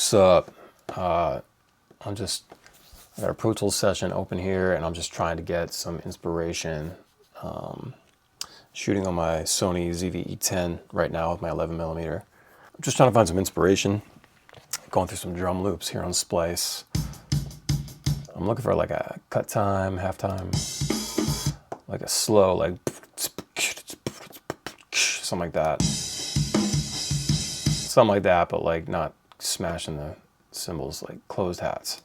Sup? I got a Pro Tools session open here, and I'm just trying to get some inspiration. Shooting on my Sony ZV-E10 right now with my 11mm. I'm just trying to find some inspiration. Going through some drum loops here on Splice. I'm looking for like a cut time, half time, like a slow, like something like that. Something like that, but like not smashing the cymbals like closed hats.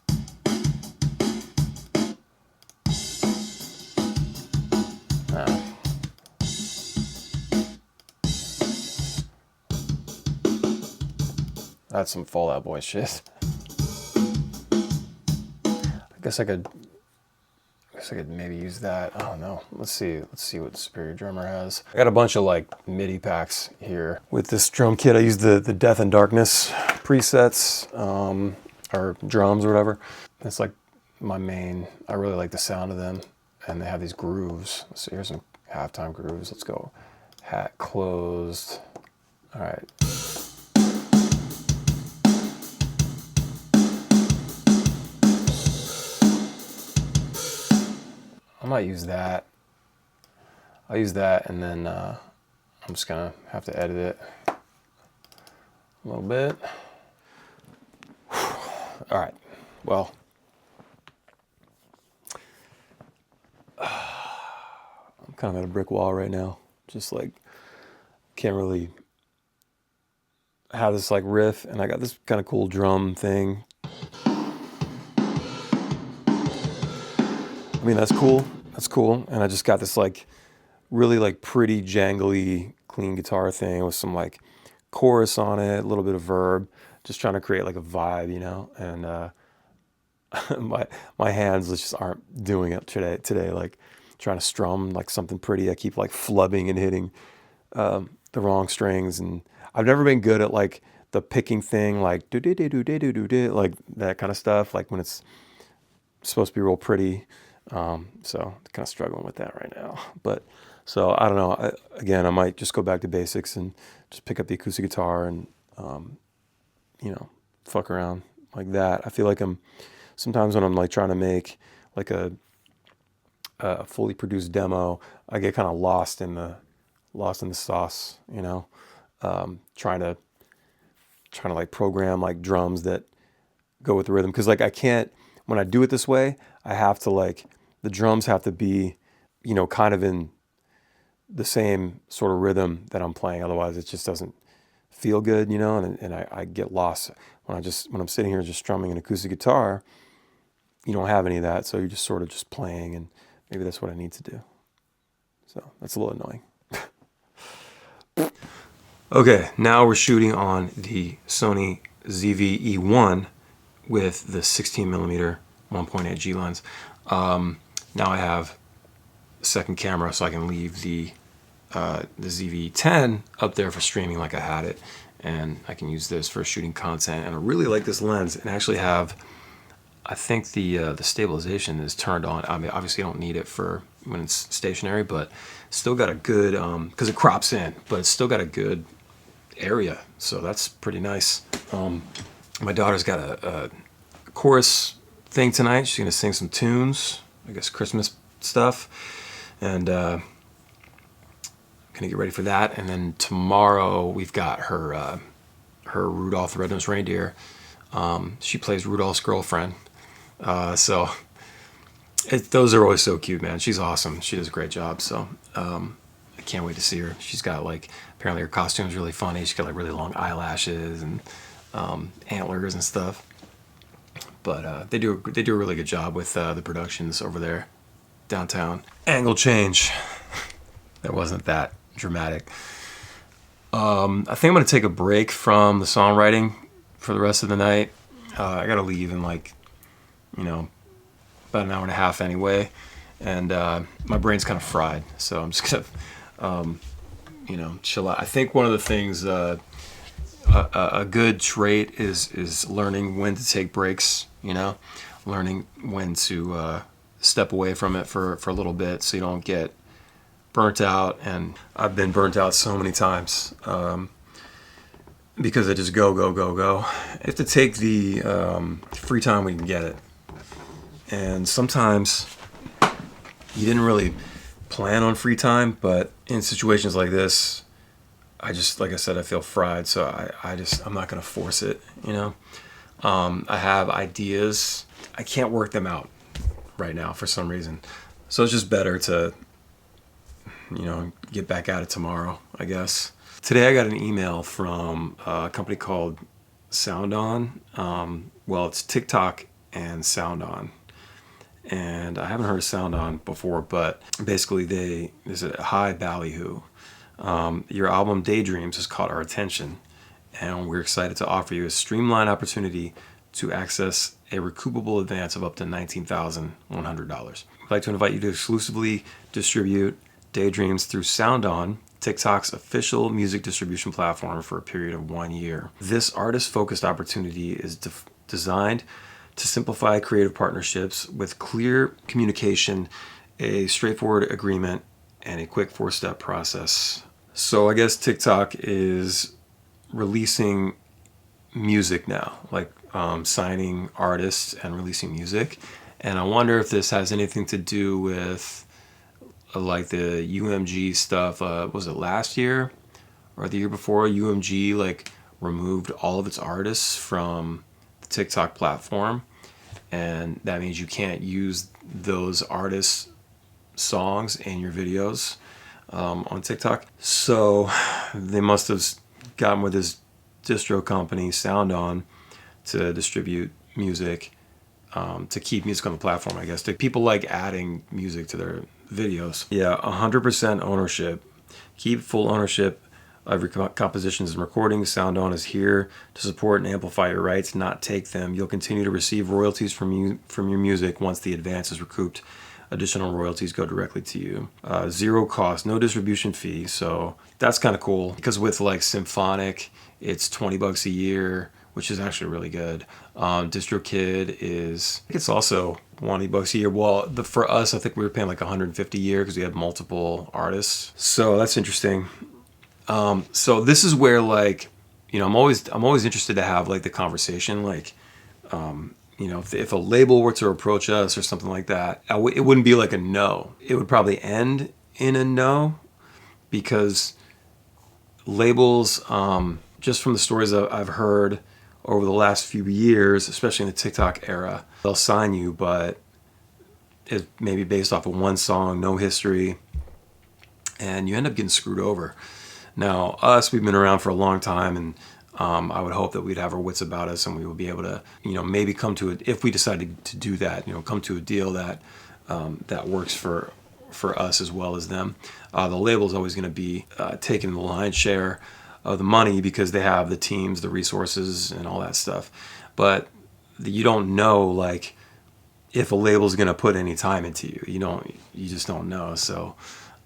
That's some Fall Out Boy shit. I guess I could maybe use that. I don't know. Let's see what Superior Drummer has. I got a bunch of like MIDI packs here. With this drum kit, I use the Death and Darkness presets, or drums or whatever. It's like my main, I really like the sound of them. And they have these grooves. So here's some halftime grooves. Let's go. Hat closed. All right. I might use that. I'll use that, and then I'm just gonna have to edit it a little bit. All right, well, I'm kind of at a brick wall right now. Just like, can't really have this like riff, and I got this kind of cool drum thing. I mean, that's cool. That's cool. And I just got this like really like pretty jangly clean guitar thing with some like chorus on it, a little bit of verb, just trying to create like a vibe, you know? And my hands just aren't doing it today. Like trying to strum like something pretty. I keep like flubbing and hitting the wrong strings, and I've never been good at like the picking thing, like do do do do do do do, like that kind of stuff, like when it's supposed to be real pretty. So kind of struggling with that right now, but so I don't know. Again, I might just go back to basics and just pick up the acoustic guitar and, you know, fuck around like that. I feel like sometimes when I'm like trying to make like a fully produced demo, I get kind of lost in the sauce, you know, trying to like program like drums that go with the rhythm. Cause like when I do it this way, I have to like, the drums have to be, you know, kind of in the same sort of rhythm that I'm playing. Otherwise it just doesn't feel good, you know, and I get lost when I'm sitting here just strumming an acoustic guitar. You don't have any of that. So you're just sort of just playing, and maybe that's what I need to do. So that's a little annoying. Okay, now we're shooting on the Sony ZV-E1 with the 16mm 1.8 G lens. Now I have a second camera, so I can leave the ZV-10 up there for streaming like I had it, and I can use this for shooting content. And I really like this lens, and actually have, I think the stabilization is turned on. I mean, obviously I don't need it for when it's stationary, but still got a good, because it crops in, but it's still got a good area, so that's pretty nice. My daughter's got a chorus thing tonight. She's gonna sing some tunes, I guess Christmas stuff, and gonna get ready for that. And then tomorrow we've got her Rudolph the Red-Nosed Reindeer. She plays Rudolph's girlfriend, so those are always so cute, man. She's awesome. She does a great job. So I can't wait to see her. She's got like, apparently her costume's really funny. She's got like really long eyelashes and antlers and stuff. But they do a really good job with the productions over there downtown. Angle change. That wasn't that dramatic. I think I'm gonna take a break from the songwriting for the rest of the night. I gotta leave in like, you know, about an hour and a half anyway, and my brain's kind of fried, so I'm just gonna, you know, chill out. I think one of the things, a good trait is learning when to take breaks. You know, learning when to step away from it for a little bit, so you don't get burnt out. And I've been burnt out so many times. because I just go, go, go, go. I have to take the free time when you can get it. And sometimes you didn't really plan on free time, but in situations like this, I just, like I said, I feel fried, so I'm not going to force it, you know? I have ideas. I can't work them out right now for some reason. So it's just better to, get back at it tomorrow, I guess. Today I got an email from a company called SoundOn. Well, it's TikTok and SoundOn. And I haven't heard of SoundOn before, but basically they said, "Hi, Ballyhoo. Your album Daydreams has caught our attention, and we're excited to offer you a streamlined opportunity to access a recoupable advance of up to $19,100. We'd like to invite you to exclusively distribute Daydreams through SoundOn, TikTok's official music distribution platform, for a period of 1 year. This artist-focused opportunity is designed to simplify creative partnerships with clear communication, a straightforward agreement, and a quick 4-step process." So I guess TikTok is releasing music now, like signing artists and releasing music. And I wonder if this has anything to do with like the UMG stuff. Was it last year or the year before? UMG like removed all of its artists from the TikTok platform, and that means you can't use those artists' songs in your videos on TikTok. So they must have gotten with this distro company, SoundOn, to distribute music, to keep music on the platform, I guess. People like adding music to their videos. Yeah, 100% ownership. Keep full ownership of your compositions and recordings. SoundOn is here to support and amplify your rights, not take them. You'll continue to receive royalties from your music once the advance is recouped. Additional royalties go directly to you. Zero cost, no distribution fee. So that's kind of cool, because with like Symphonic, it's $20 a year, which is actually really good. DistroKid is, I think it's also $20 a year. Well, for us, I think we were paying like $150 a year because we had multiple artists. So that's interesting. So this is where, like, I'm always interested to have like the conversation, like, if a label were to approach us or something like that, it wouldn't be like a no. It would probably end in a no, because labels, just from the stories I've heard over the last few years, especially in the TikTok era, they'll sign you, but it's maybe based off of one song, no history, and you end up getting screwed over. Now, us, we've been around for a long time, and I would hope that we'd have our wits about us, and we would be able to, maybe come to it, if we decided to do that, come to a deal that that works for us as well as them. The label is always going to be taking the lion's share of the money because they have the teams, the resources, and all that stuff. But you don't know, like, if a label's going to put any time into you. You just don't know. So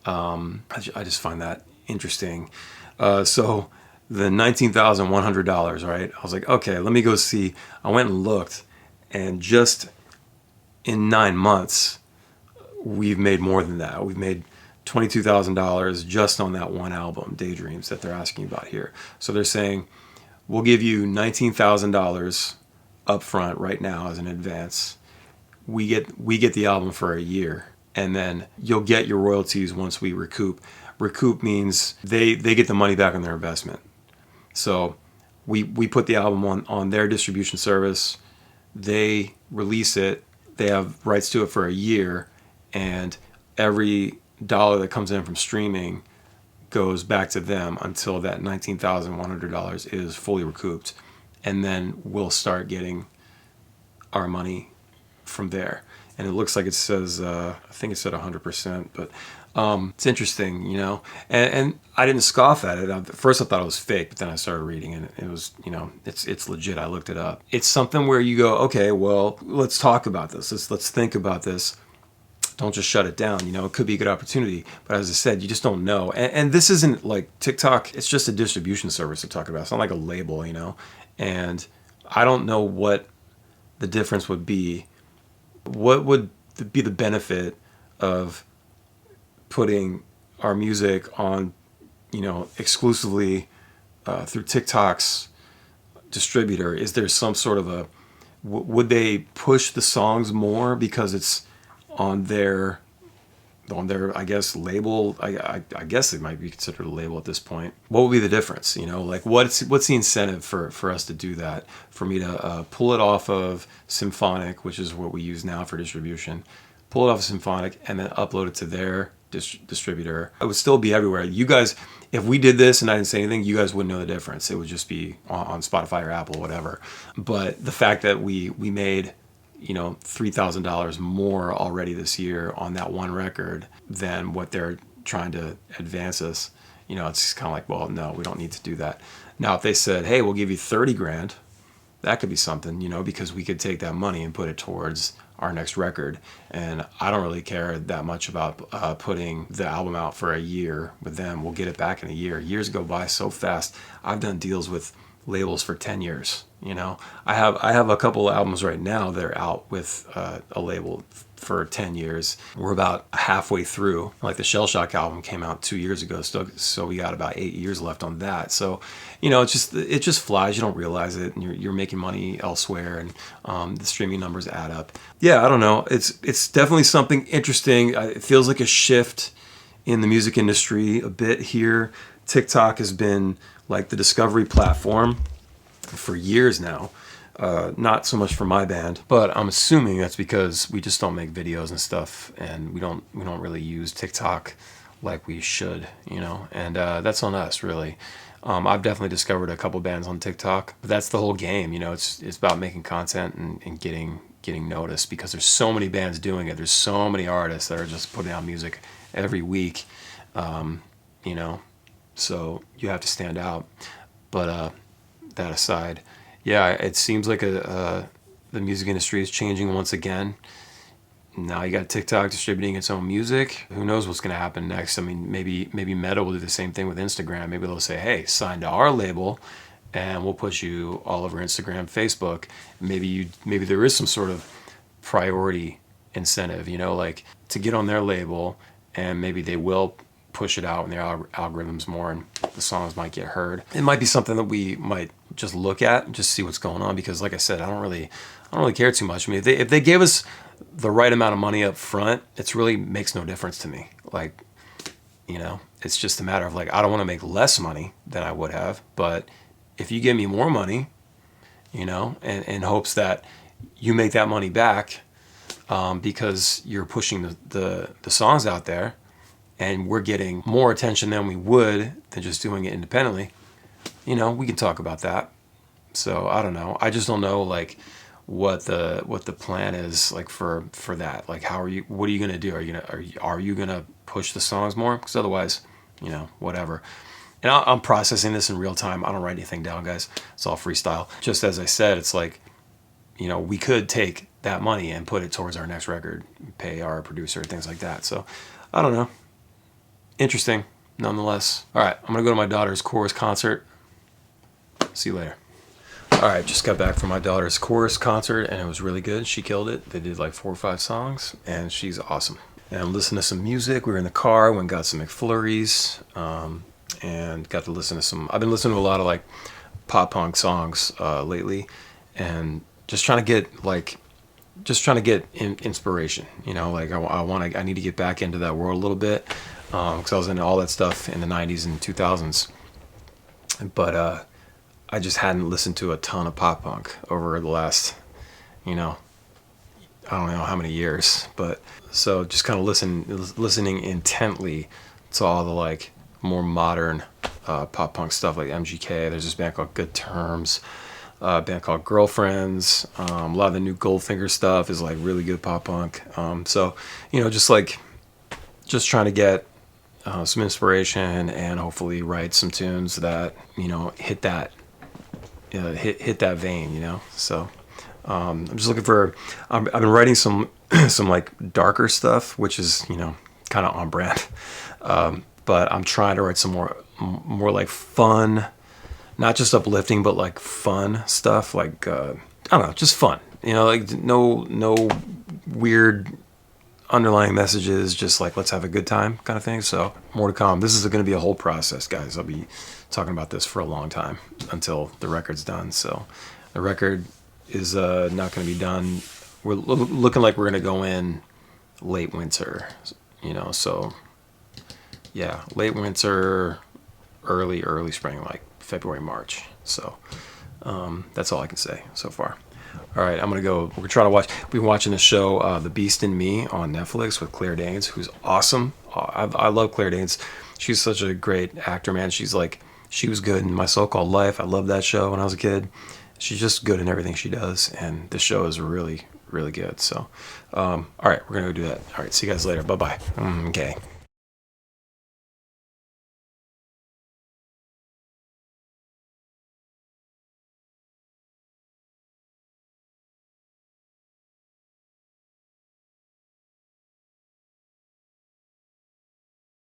I just find that interesting. So the $19,100, right? I was like, okay, let me go see. I went and looked, and just in 9 months, we've made more than that. We've made $22,000 just on that one album, Daydreams, that they're asking about here. So they're saying, we'll give you $19,000 up front right now as an advance. We get the album for a year, and then you'll get your royalties once we recoup. Recoup means they get the money back on their investment. So we put the album on their distribution service. They release it. They have rights to it for a year, and every dollar that comes in from streaming goes back to them until that $19,100 is fully recouped, and then we'll start getting our money from there. And it looks like it says, I think it said 100%, but it's interesting, and I didn't scoff at it. At first I thought it was fake, but then I started reading, and it was, it's legit. I looked it up. It's something where you go, okay, well, let's talk about this. Let's think about this. Don't just shut it down. It could be a good opportunity. But as I said, you just don't know. And this isn't like TikTok. It's just a distribution service to talk about. It's not like a label, And I don't know what the difference would be. What would be the benefit of putting our music on, exclusively through TikTok's distributor, is there some sort of a, would they push the songs more because it's on their I guess label? I guess it might be considered a label at this point. What would be the difference? You know, like what's the incentive for us to do that? For me to pull it off of Symphonic, which is what we use now for distribution, pull it off of Symphonic and then upload it to their distributor. It would still be everywhere. You guys, if we did this and I didn't say anything, you guys wouldn't know the difference. It would just be on Spotify or Apple, whatever. But the fact that we made, you know, $3,000 more already this year on that one record than what they're trying to advance us, you know, it's kind of like, well, no, we don't need to do that. Now, if they said, hey, we'll give you 30 grand, that could be something, you know, because we could take that money and put it towards our next record. And I don't really care that much about putting the album out for a year with them. We'll get it back in a year. Years go by so fast. I've done deals with labels for 10 years. You know, I have a couple of albums right now that are out with a label for 10 years. We're about halfway through. Like the Shell Shock album came out 2 years ago, so we got about 8 years left on that. So, you know, it just flies. You don't realize it, and you're making money elsewhere, and the streaming numbers add up. Yeah, I don't know. It's definitely something interesting. It feels like a shift in the music industry a bit here. TikTok has been like the discovery platform for years now. Not so much for my band, but I'm assuming that's because we just don't make videos and stuff, and we don't really use TikTok like we should, you know, and that's on us, really. I've definitely discovered a couple bands on TikTok, but that's the whole game, you know. It's about making content and getting noticed, because there's so many bands doing it. There's so many artists that are just putting out music every week, you know, so you have to stand out. But that aside, yeah, it seems like the music industry is changing once again. Now you got TikTok distributing its own music. Who knows what's going to happen next? I mean, maybe Meta will do the same thing with Instagram. Maybe they'll say, hey, sign to our label and we'll put you all over Instagram, Facebook. Maybe there is some sort of priority incentive, you know, like to get on their label, and maybe they will push it out in their algorithms more, and the songs might get heard. It might be something that we might just look at and just see what's going on, because like I said, I don't really care too much. I mean, if they gave us the right amount of money up front, it really makes no difference to me. Like, you know, it's just a matter of like, I don't want to make less money than I would have, but if you give me more money, you know, and in hopes that you make that money back, because you're pushing the songs out there, and we're getting more attention than we would than just doing it independently, you know, we can talk about that. So I don't know. I just don't know like what the plan is like for that. Like, what are you gonna do? Are you gonna push the songs more? Because otherwise, you know, whatever. And I'm processing this in real time. I don't write anything down, guys. It's all freestyle. Just as I said, it's like, you know, we could take that money and put it towards our next record, pay our producer, things like that. So I don't know. Interesting, nonetheless. All right, I'm going to go to my daughter's chorus concert. See you later. All right, just got back from my daughter's chorus concert, and it was really good. She killed it. They did like 4 or 5 songs, and she's awesome. And I'm listening to some music. We were in the car, went and got some McFlurries, and got to listen to some... I've been listening to a lot of like pop punk songs lately, and just trying to get inspiration. You know, like I need to get back into that world a little bit. Because I was into all that stuff in the 90s and 2000s. But I just hadn't listened to a ton of pop punk over the last, you know, I don't know how many years. But so just kind of listening intently to all the like more modern pop punk stuff like MGK. There's this band called Good Terms, a band called Girlfriends. A lot of the new Goldfinger stuff is like really good pop punk. So, you know, just trying to get some inspiration and hopefully write some tunes that, you know, hit that vein, you know. So I'm just looking for. I've been writing some like darker stuff, which is, you know, kind of on brand. But I'm trying to write some more like fun, not just uplifting, but like fun stuff. Like I don't know, just fun. You know, like no weird underlying messages, just like let's have a good time kind of thing. So more to come. This is going to be a whole process, guys. I'll be talking about this for a long time until the record's done. So the record is not going to be done. We're looking like we're going to go in late winter, so yeah, late winter, early spring, like February, March. So that's all I can say so far. All right, I'm gonna go. We're gonna try to watch. We've been watching the show The Beast in Me on Netflix with Claire Danes, who's awesome. I love Claire Danes. She's such a great actor, man. She was good in My So-Called Life. I loved that show when I was a kid. She's just good in everything she does, and this show is really, really good. So, all right, we're gonna go do that. All right, see you guys later. Bye bye. Okay.